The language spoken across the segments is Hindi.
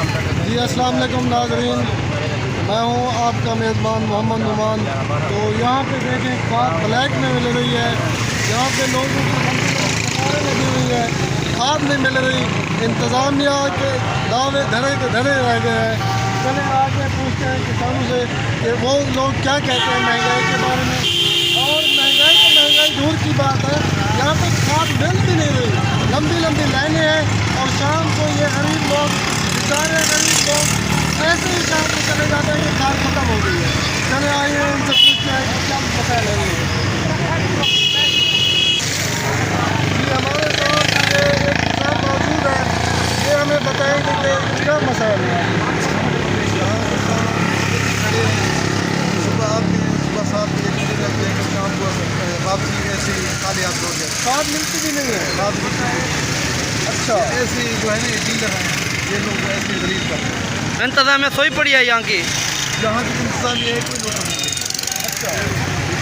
जी अस्सलाम वालेकुम नाज़रीन, मैं हूँ आपका मेज़बान मोहम्मद नुमान। तो यहाँ पे देखें खाद ब्लैक में मिल रही है। यहाँ पे लोगों को कतारें लगी हुई है, खाद नहीं मिल रही। इंतज़ामिया के दावे धरे के धरे रह गए हैं। चले आगे पूछते हैं किसानों से कि वो लोग क्या कहते हैं महंगाई के बारे में। और महंगाई तो महंगाई दूर की बात है, यहाँ पे खाद मिल भी नहीं रही। लंबी लंबी लाइनें हैं और शाम को ये गरीब लोग, बेचारे गरीब लोग ऐसे ही शाम को चले जाते हैं कि खाद खत्म हो गई है। चले आइए उनसे पूछते हैं कि क्या मसाइल है। जी हमारे साथ ये एक किसान मौजूद है, ये हमें बताएंगे कि क्या मसाइल है। सुबह 7 बजे चले जाते हैं, शाम को वापसी ऐसी खाली हाथ हो जाए। खाद मिलती भी नहीं है। खाद मिलती है। अच्छा, ऐसे जो है ना डीलर हैं, ये लोग ऐसे गरीब करते हैं। इंतजाम सोई पड़ी है यहाँ की। यहाँ की इंतजाम ये है, कोई लोग नहीं। अच्छा,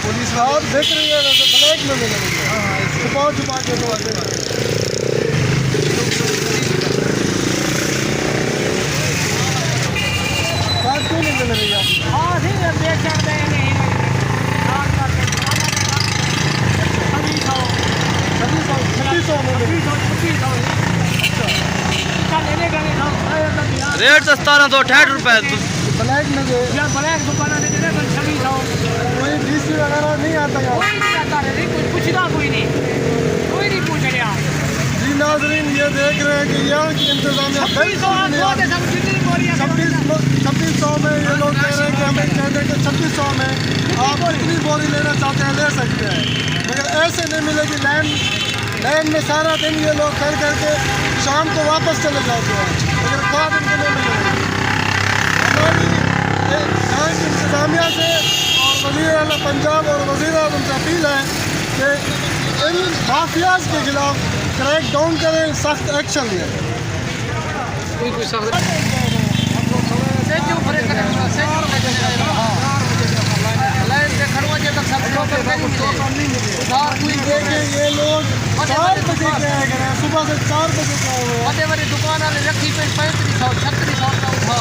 पुलिस खाद देख रही है वैसे ब्लैक में मिल रही है। हाँ ऐसे छुपा छुपा के लोग दे रहे हैं। खाद क्यों नहीं मिल रही है? रेट 1768 ब्लैक में जो कोई डीसी वगैरह नहीं आता यार। जी नाजरीन, ये देख रहे हैं कि यहाँ की इंतजामिया बिल्कुल नहीं आती। 2600 में ये लोग कह रहे हैं कि हमें कहते हैं कि 2600 में आप कितनी बोरी लेना चाहते हैं ले सकते हैं, मगर ऐसे नहीं मिलेगी। लाइन में सारा दिन ये लोग कर करके शाम को वापस चले जाते हैं, मगर खाद इनको नहीं मिलेगी। हमारी यहाँ की इंतजामिया से और वज़ीर आला पंजाब और वज़ीर आज़म से अपील है कि इन माफियाज के खिलाफ क्रैक डाउन करें, सख्त एक्शन लें। देखिए ये लोग 4 बजे के आए हैं, सुबह से 4 बजे के आए हुए हैं। दुकान रखी पे 3500 3600 का उठा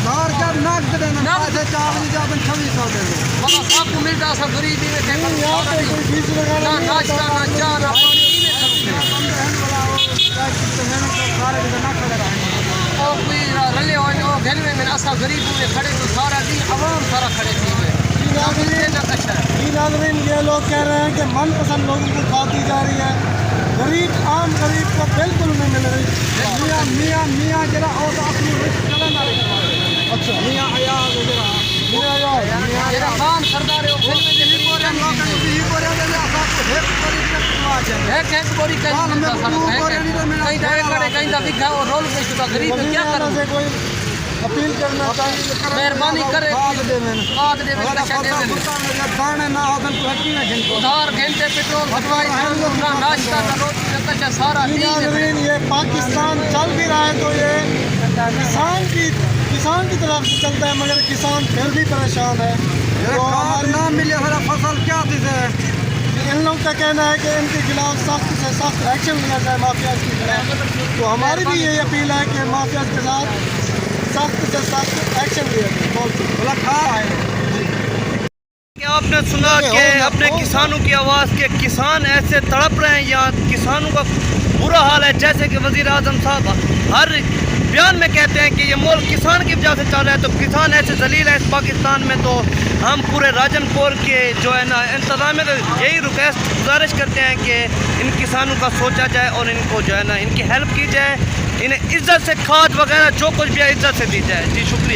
धार क्या नाक दे ना पैसे 4 बजे जाबन 2600 दे दो। बाबा आपको मिलता सब गरीबी में थे यहाँ पे कोई फीस वगैरह ना नहीं नाश्ता आता। ना चाय ना पानी और कोई रले हो जो घेलवे में असा गरीबी में खड़े तो सारा दिन आवाम सारा खड़े थी जी नाज़रीन, ये लोग कह रहे हैं कि मनपसंद लोगों को खाद दी जा रही है, गरीब आम गरीब को बिल्कुल नहीं मिल रही। मियाँ जरा और अपनी चला ना अच्छा, मियाँ आया वगैरह मेरा खान सरदार है वो घेलवे में नहीं बोल रहे एक बोरी कहीं कहीं दिखा और रोल पे शुदा गरीब में क्या करूं से कोई अपील करना चाहिए। मेहरबानी करे खाद दे दाने ना हो तो उधार घंटे पेट्रोल भरवाई ना नाश्ता ना रोटी ना कच्चा सारा जी नाज़रीन, ये पाकिस्तान चल भी रहा है तो ये किसान की तरफ से चलता है, मगर किसान फिर भी परेशान है। तो हमारी ना मिले हमारा फसल क्या थी से इन लोग का कहना है कि इनके खिलाफ सख्त से सख्त एक्शन लिया जाए माफियाज के खिलाफ। तो हमारी भी यही अपील है कि माफियाज के साथ सख्त से सख्त एक्शन लिया जाए। बोला खा है। क्या आपने सुना कि अपने किसानों की आवाज़ के किसान ऐसे तड़प रहे हैं, यहाँ किसानों का बुरा हाल है। जैसे कि वज़ीर आज़म साहब हर बयान में कहते हैं कि ये मुल्क किसान की वजह से चल रहा है, तो किसान ऐसे जलील है इस पाकिस्तान में। तो हम पूरे राजनपुर के जो है ना इंतज़ाम में यही रिक्वेस्ट गुजारिश करते हैं कि इन किसानों का सोचा जाए और इनको जो है ना इनकी हेल्प की जाए, इन्हें इज्जत से खाद वगैरह जो कुछ भी है इज्जत से दी जाए। जी शुक्रिया।